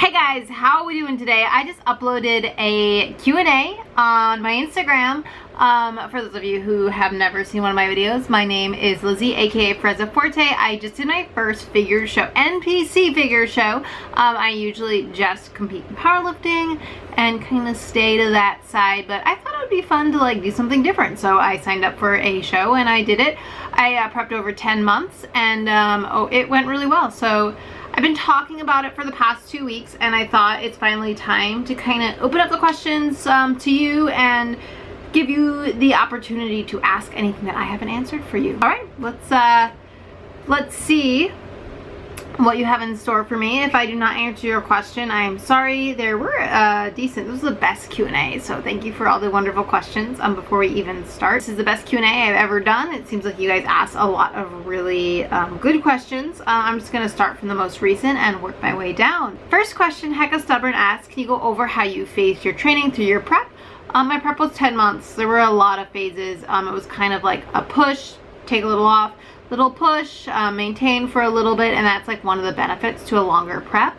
Hey guys, how are we doing today? I just uploaded a Q&A on my Instagram. For those of you who have never seen one of my videos, my name is Lizzie, aka Frezza Forte. I just did my first figure show, NPC figure show. I usually just compete in powerlifting and kind of stay to that side, but I thought it would be fun to like do something different. So I signed up for a show and I did it. I prepped over 10 months and it went really well. So I've been talking about it for the past 2 weeks and I thought it's finally time to kind of open up the questions to you and give you the opportunity to ask anything that I haven't answered for you. All right, let's see what you have in store for me. If I do not answer your question, I'm sorry. There were decent. This was the best Q&A, so thank you for all the wonderful questions before we even start. This is the best Q&A I've ever done. It seems like you guys asked a lot of really good questions. I'm just gonna start from the most recent and work my way down. First question, Hecka Stubborn asks, can you go over how you phased your training through your prep? My prep was 10 months. There were a lot of phases. It was kind of like a push, take a little off, little push, maintain for a little bit, and that's like one of the benefits to a longer prep.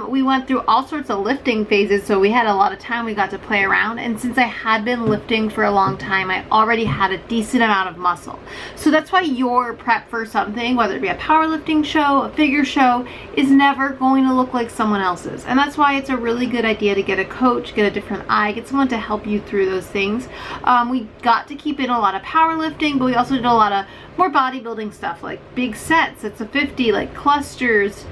We went through all sorts of lifting phases, so we had a lot of time. We got to play around, and since I had been lifting for a long time, I already had a decent amount of muscle. So that's why your prep for something, whether it be a powerlifting show, a figure show, is never going to look like someone else's. And that's why it's a really good idea to get a coach, get a different eye, get someone to help you through those things. We got to keep in a lot of powerlifting, but we also did a lot of more bodybuilding stuff, like big sets, it's a 50, like clusters,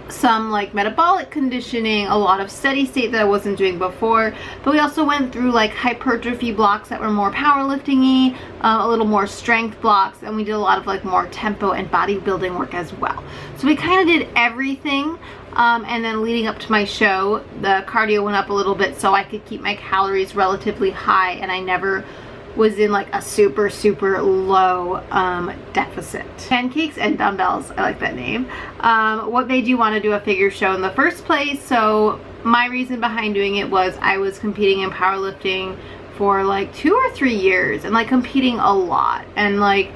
some like metabolic conditioning, a lot of steady state that I wasn't doing before. But we also went through like hypertrophy blocks that were more powerlifting-y, a little more strength blocks, and we did a lot of like more tempo and bodybuilding work as well. So we kind of did everything. And then leading up to my show, the cardio went up a little bit so I could keep my calories relatively high and I never was in like a super low deficit. Pancakes and dumbbells, I like that name. What made you want to do a figure show in the first place? So my reason behind doing it was I was competing in powerlifting for like 2 or 3 years and like competing a lot, and like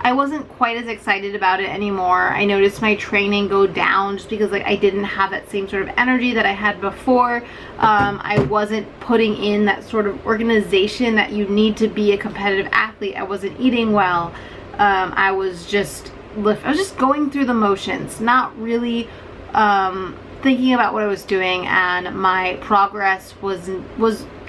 I wasn't quite as excited about it anymore. I noticed my training go down just because like I didn't have that same sort of energy that I had before. I wasn't putting in that sort of organization that you need to be a competitive athlete. I wasn't eating well. I was just going through the motions, not really thinking about what I was doing, and my progress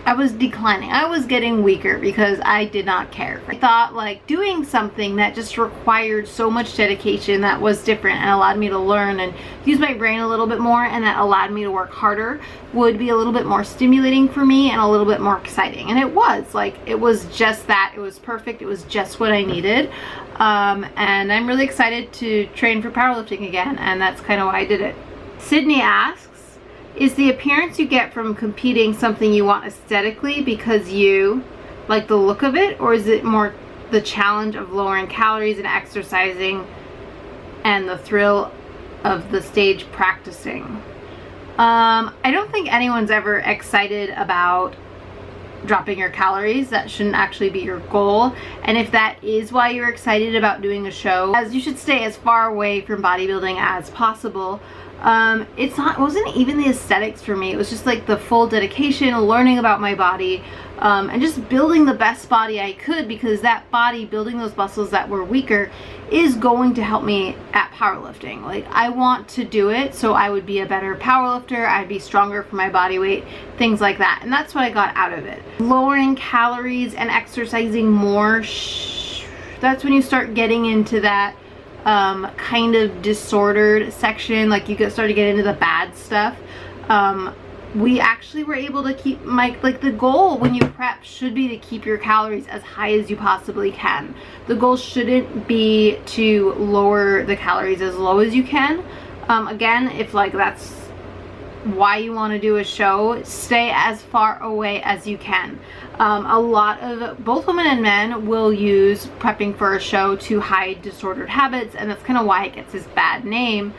I was declining. I was getting weaker because I did not care. I thought like doing something that just required so much dedication that was different and allowed me to learn and use my brain a little bit more, and that allowed me to work harder, would be a little bit more stimulating for me and a little bit more exciting. And it was just that. It was perfect. It was just what I needed. And I'm really excited to train for powerlifting again, and that's kind of why I did it. Sydney asks, is the appearance you get from competing something you want aesthetically because you like the look of it, or is it more the challenge of lowering calories and exercising and the thrill of the stage practicing? I don't think anyone's ever excited about dropping your calories. That shouldn't actually be your goal. And if that is why you're excited about doing a show, as you should stay as far away from bodybuilding as possible. It wasn't even the aesthetics for me. It was just like the full dedication, learning about my body, and just building the best body I could, because that body, building those muscles that were weaker, is going to help me at powerlifting. Like, I want to do it so I would be a better powerlifter, I'd be stronger for my body weight, things like that. And that's what I got out of it. Lowering calories and exercising more, that's when you start getting into that kind of disordered section. Like you start to get into the bad stuff. We actually were able to keep the goal when you prep should be to keep your calories as high as you possibly can. The goal shouldn't be to lower the calories as low as you can. Again, if like that's why you want to do a show, stay as far away as you can. A lot of both women and men will use prepping for a show to hide disordered habits, and that's kind of why it gets this bad name.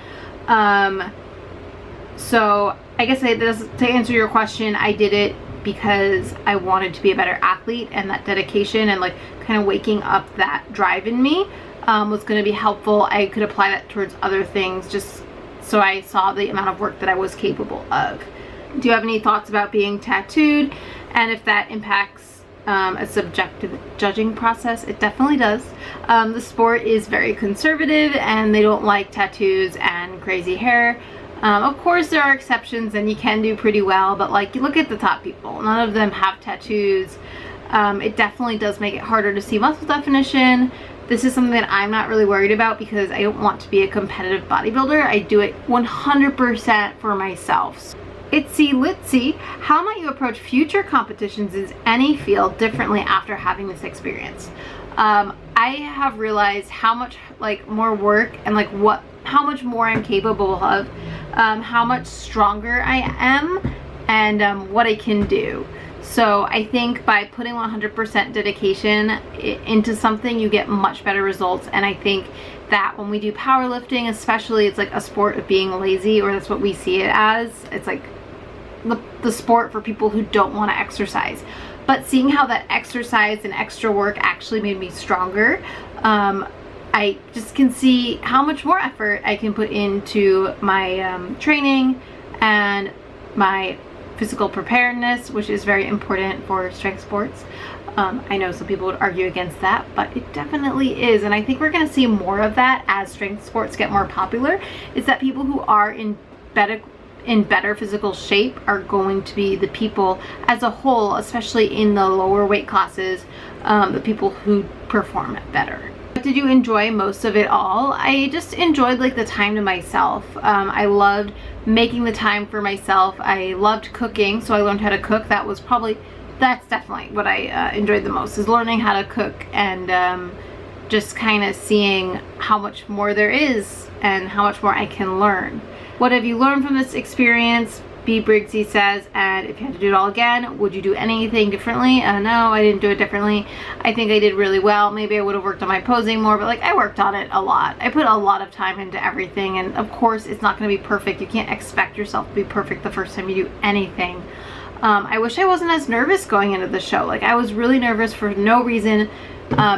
So I guess to answer your question, I did it because I wanted to be a better athlete, and that dedication and like kind of waking up that drive in me was going to be helpful. I could apply that towards other things, just so I saw the amount of work that I was capable of. Do you have any thoughts about being tattooed and if that impacts a subjective judging process? It definitely does. The sport is very conservative and they don't like tattoos and crazy hair. Of course there are exceptions and you can do pretty well, but like, you look at the top people, none of them have tattoos. It definitely does make it harder to see muscle definition. This is something that I'm not really worried about because I don't want to be a competitive bodybuilder. I do it 100% for myself. Let's see, how might you approach future competitions in any field differently after having this experience? I have realized how much like more work and like how much more I'm capable of, how much stronger I am, and what I can do. So I think by putting 100% dedication into something, you get much better results. And I think that when we do powerlifting, especially, it's like a sport of being lazy, or that's what we see it as. It's like the sport for people who don't want to exercise. But seeing how that exercise and extra work actually made me stronger, I just can see how much more effort I can put into my training and my physical preparedness, which is very important for strength sports. I know some people would argue against that, but it definitely is. And I think we're going to see more of that as strength sports get more popular, is that people who are in better physical shape are going to be the people as a whole, especially in the lower weight classes, the people who perform better. Did you enjoy most of it all? I just enjoyed like the time to myself. I loved making the time for myself. I loved cooking, so I learned how to cook. That's definitely what I enjoyed the most, is learning how to cook and just kind of seeing how much more there is and how much more I can learn. What have you learned from this experience? B. Briggsy says, and if you had to do it all again, would you do anything differently? No, I didn't do it differently. I think I did really well. Maybe I would have worked on my posing more, but like, I worked on it a lot. I put a lot of time into everything, and of course it's not going to be perfect. You can't expect yourself to be perfect the first time you do anything. I wish I wasn't as nervous going into the show. Like, I was really nervous for no reason.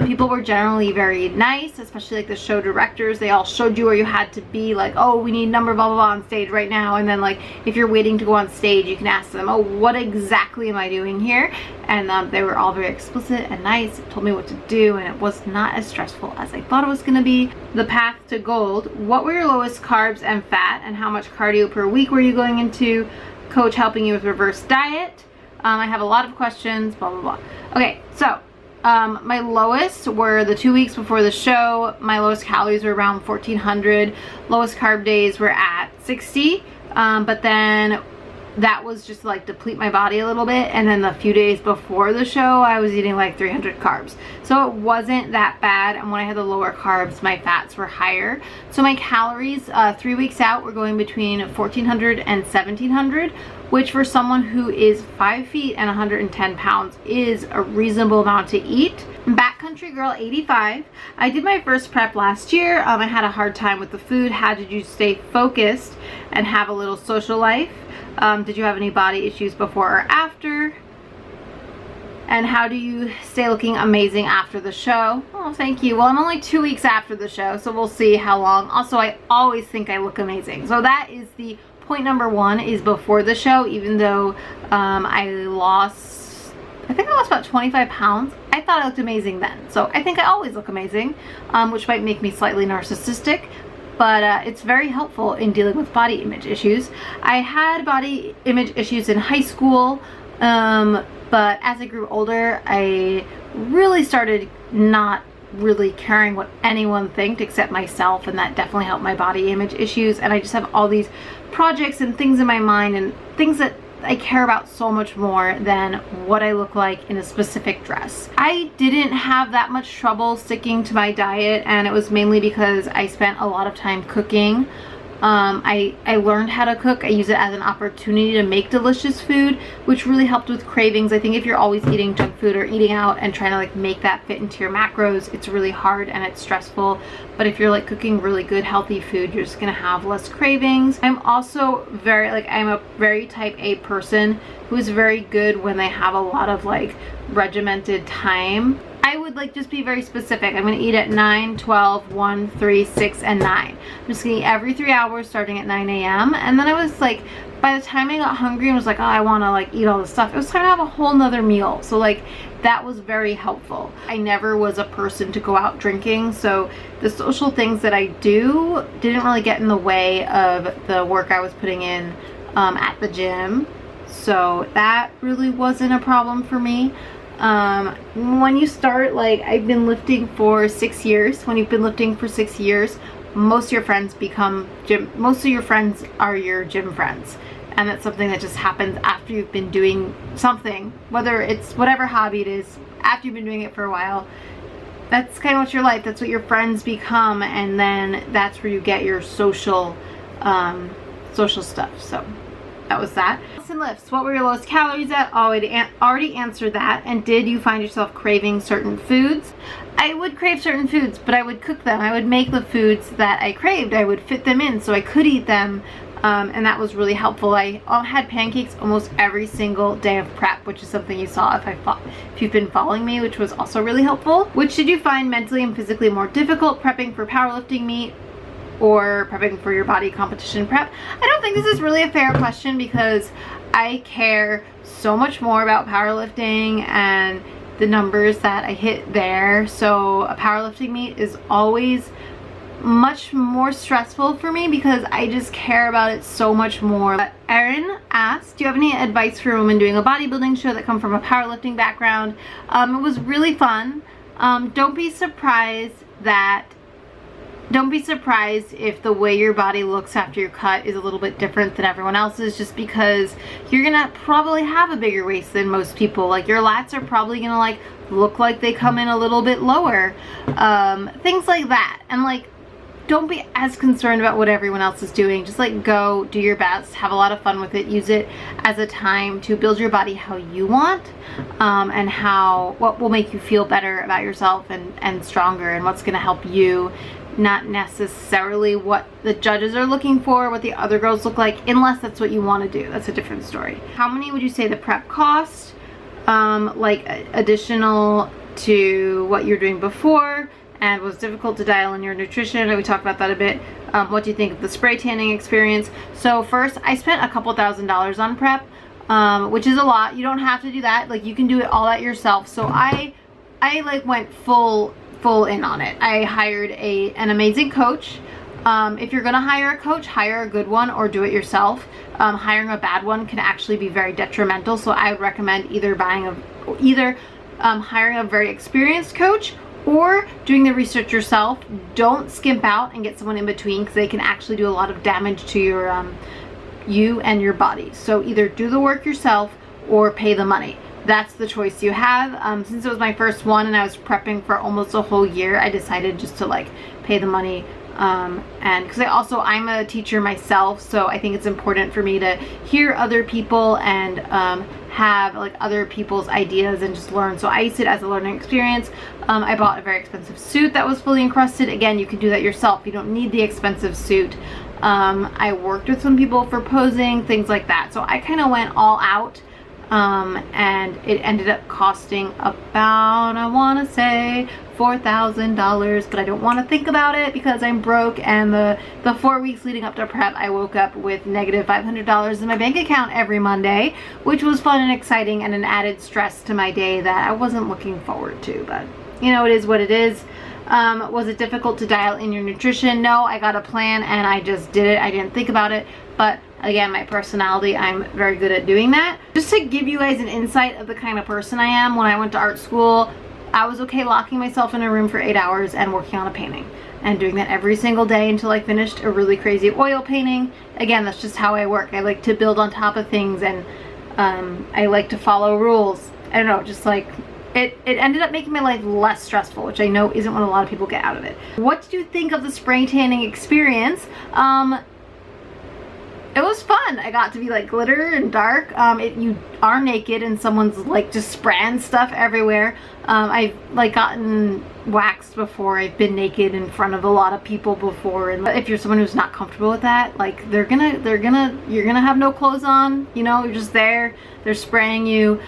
People were generally very nice, especially like the show directors. They all showed you where you had to be, like, oh, we need number blah blah blah on stage right now. And then like, if you're waiting to go on stage, you can ask them, oh, what exactly am I doing here? And they were all very explicit and nice, told me what to do, and it was not as stressful as I thought it was going to be. The path to gold. What were your lowest carbs and fat, and how much cardio per week were you going into? Coach helping you with reverse diet. I have a lot of questions, blah blah blah. Okay, so my lowest were the 2 weeks before the show. My lowest calories were around 1400. Lowest carb days were at 60, but then that was just to like deplete my body a little bit. And then the few days before the show, I was eating like 300 carbs. So it wasn't that bad. And when I had the lower carbs, my fats were higher. So my calories 3 weeks out were going between 1400 and 1700, which for someone who is 5 feet and 110 pounds is a reasonable amount to eat. Backcountry Girl 85. I did my first prep last year. I had a hard time with the food. How did you stay focused and have a little social life? Did you have any body issues before or after? And how do you stay looking amazing after the show? Oh, thank you. Well, I'm only 2 weeks after the show, so we'll see how long. Also, I always think I look amazing. So that is the point number one, is before the show. Even though I think I lost about 25 pounds. I thought I looked amazing then. So I think I always look amazing, which might make me slightly narcissistic. But it's very helpful in dealing with body image issues. I had body image issues in high school, but as I grew older, I really started not really caring what anyone thinks except myself, and that definitely helped my body image issues. And I just have all these projects and things in my mind and things that I care about so much more than what I look like in a specific dress. I didn't have that much trouble sticking to my diet, and it was mainly because I spent a lot of time cooking. I learned how to cook. I use it as an opportunity to make delicious food, which really helped with cravings. I think if you're always eating junk food or eating out and trying to like make that fit into your macros, it's really hard and it's stressful. But if you're like cooking really good healthy food, you're just gonna have less cravings. I'm also I'm a very type A person who is very good when they have a lot of like regimented time. I would would like just be very specific. I'm gonna eat at 9, 12, 1, 3, 6, and 9. I'm just gonna eat every 3 hours starting at 9 a.m. And then I was like, by the time I got hungry and was like, oh, I wanna like eat all this stuff, it was time to have a whole nother meal. So like, that was very helpful. I never was a person to go out drinking, so the social things that I do didn't really get in the way of the work I was putting in at the gym. So that really wasn't a problem for me. When you start, like, I've been lifting for 6 years. When you've been lifting for 6 years, most of your friends are your gym friends. And that's something that just happens after you've been doing something, whether it's whatever hobby it is, after you've been doing it for a while. That's kind of what your life, that's what your friends become, and then that's where you get your social stuff. So that was that. And lifts, what were your lowest calories at? Already answered that. And did you find yourself craving certain foods? I would crave certain foods, but I would cook them. I would make the foods that I craved. I would fit them in so I could eat them. And that was really helpful. I had pancakes almost every single day of prep, which is something you saw if you've been following me, which was also really helpful. Which did you find mentally and physically more difficult, prepping for powerlifting meet or prepping for your body competition prep? I don't think this is really a fair question because I care so much more about powerlifting and the numbers that I hit there. So a powerlifting meet is always much more stressful for me because I just care about it so much more. But Erin asked, do you have any advice for women doing a bodybuilding show that come from a powerlifting background? It was really fun. Don't be surprised if the way your body looks after your cut is a little bit different than everyone else's, just because you're gonna probably have a bigger waist than most people. Like, your lats are probably gonna like look like they come in a little bit lower, things like that. And like, don't be as concerned about what everyone else is doing. Just like, go do your best, have a lot of fun with it, use it as a time to build your body how you want, and what will make you feel better about yourself and stronger, and what's going to help you, not necessarily what the judges are looking for, what the other girls look like, unless that's what you want to do. That's a different story. How many would you say the prep cost, like additional to what you're doing before? And was difficult to dial in your nutrition? We talked about that a bit. What do you think of the spray tanning experience? So first, I spent a couple $1,000s on prep, which is a lot. You don't have to do that. Like, you can do it all at yourself. So I like went full in on it. I hired an amazing coach. If you're gonna hire a coach, hire a good one or do it yourself. Hiring a bad one can actually be very detrimental. So I would recommend either hiring a very experienced coach or doing the research yourself. Don't skimp out and get someone in between, because they can actually do a lot of damage to your you and your body. So either do the work yourself or pay the money. That's the choice you have. Since it was my first one and I was prepping for almost a whole year, I decided just to like pay the money. And because I'm a teacher myself, so I think it's important for me to hear other people and have like other people's ideas and just learn. So I used it as a learning experience. I bought a very expensive suit that was fully encrusted. Again, you can do that yourself. You don't need the expensive suit. I worked with some people for posing, things like that. So I kind of went all out. And it ended up costing about, I want to say, $4,000, but I don't want to think about it because I'm broke, and the 4 weeks leading up to prep, I woke up with negative $500 in my bank account every Monday, which was fun and exciting and an added stress to my day that I wasn't looking forward to, but you know, it is what it is. Was it difficult to dial in your nutrition? No, I got a plan and I just did it. I didn't think about it, but again, my personality, I'm very good at doing that. Just to give you guys an insight of the kind of person I am, when I went to art school, I was okay locking myself in a room for 8 hours and working on a painting and doing that every single day until I finished a really crazy oil painting. Again, that's just how I work. I like to build on top of things, and I like to follow rules. I don't know, just like it ended up making my life less stressful, which I know isn't what a lot of people get out of it. What did you think of the spray tanning experience? it was fun. I got to be like glitter and dark. You are naked and someone's like just spraying stuff everywhere. I've like gotten waxed before. I've been naked in front of a lot of people before, and if you're someone who's not comfortable with that, like you're gonna have no clothes on, you know, you're just there, they're spraying you.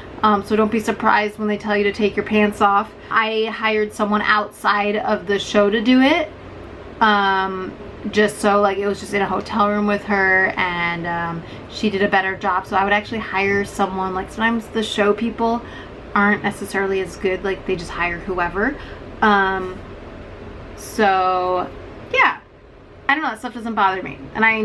So don't be surprised when they tell you to take your pants off. I hired someone outside of the show to do it. Just so like it was just in a hotel room with her, and she did a better job. So I would actually hire someone, like sometimes the show people aren't necessarily as good, like they just hire whoever. So yeah, I don't know, that stuff doesn't bother me. And I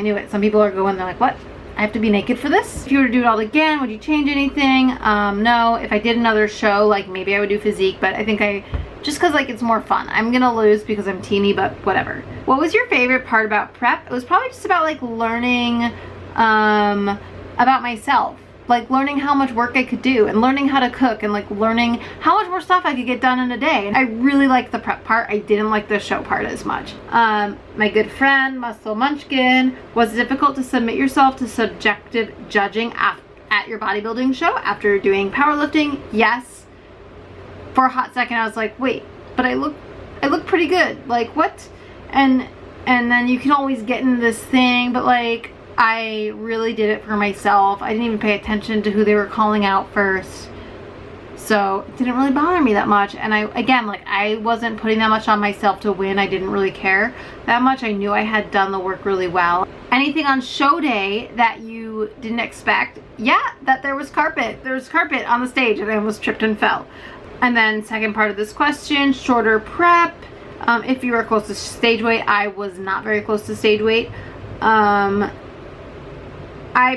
knew it. Some people are going, they're like, what? I have to be naked for this? If you were to do it all again, would you change anything? No. If I did another show, like maybe I would do physique, but I think just because like it's more fun. I'm gonna lose because I'm teeny, but whatever. What was your favorite part about prep? It was probably just about like learning about myself, like learning how much work I could do and learning how to cook and like learning how much more stuff I could get done in a day. And I really liked the prep part. I didn't like the show part as much. My good friend Muscle Munchkin, was it difficult to submit yourself to subjective judging at your bodybuilding show after doing powerlifting? Yes. For a hot second I was like, wait, but I look pretty good, like what? And then you can always get into this thing, but like I really did it for myself. I didn't even pay attention to who they were calling out first, so it didn't really bother me that much. And I wasn't putting that much on myself to win. I didn't really care that much. I knew I had done the work really well. Anything on show day that you didn't expect? Yeah, that there was carpet. There was carpet on the stage and I almost tripped and fell. And then second part of this question, shorter prep. If you were close to stage weight, I was not very close to stage weight. I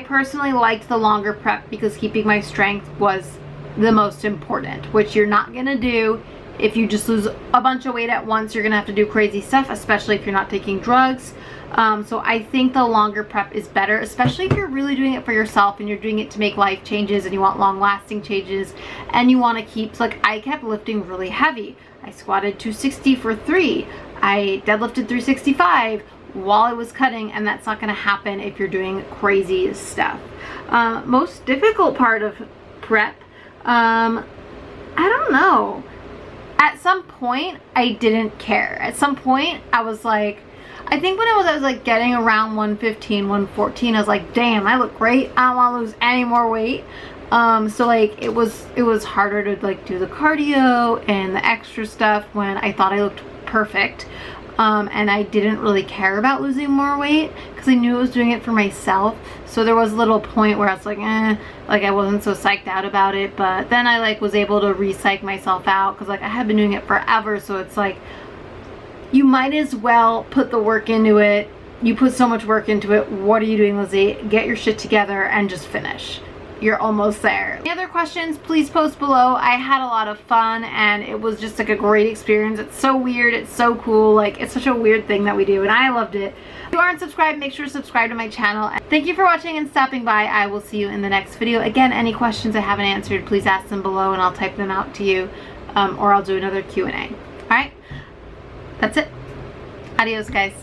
personally liked the longer prep because keeping my strength was the most important, which you're not gonna do if you just lose a bunch of weight at once. You're gonna have to do crazy stuff, especially if you're not taking drugs. So I think the longer prep is better, especially if you're really doing it for yourself and you're doing it to make life changes and you want long-lasting changes and you want to keep, so like I kept lifting really heavy. I squatted 260 for 3. I deadlifted 365 while I was cutting, and that's not going to happen if you're doing crazy stuff. Most difficult part of prep, I don't know. At some point I didn't care. At some point I was like, I think when I was like getting around 115, 114, I was like, damn, I look great. I don't want to lose any more weight. So like it was harder to like do the cardio and the extra stuff when I thought I looked perfect. And I didn't really care about losing more weight because I knew I was doing it for myself. So there was a little point where I was like, like I wasn't so psyched out about it. But then I like was able to re-psych myself out because like I had been doing it forever. So it's like, you might as well put the work into it. You put so much work into it. What are you doing, Lizzie? Get your shit together and just finish. You're almost there. Any other questions, please post below. I had a lot of fun and it was just like a great experience. It's so weird. It's so cool. Like it's such a weird thing that we do and I loved it. If you aren't subscribed, make sure to subscribe to my channel. Thank you for watching and stopping by. I will see you in the next video. Again, any questions I haven't answered, please ask them below and I'll type them out to you, or I'll do another Q&A. All right? That's it. Adios, guys.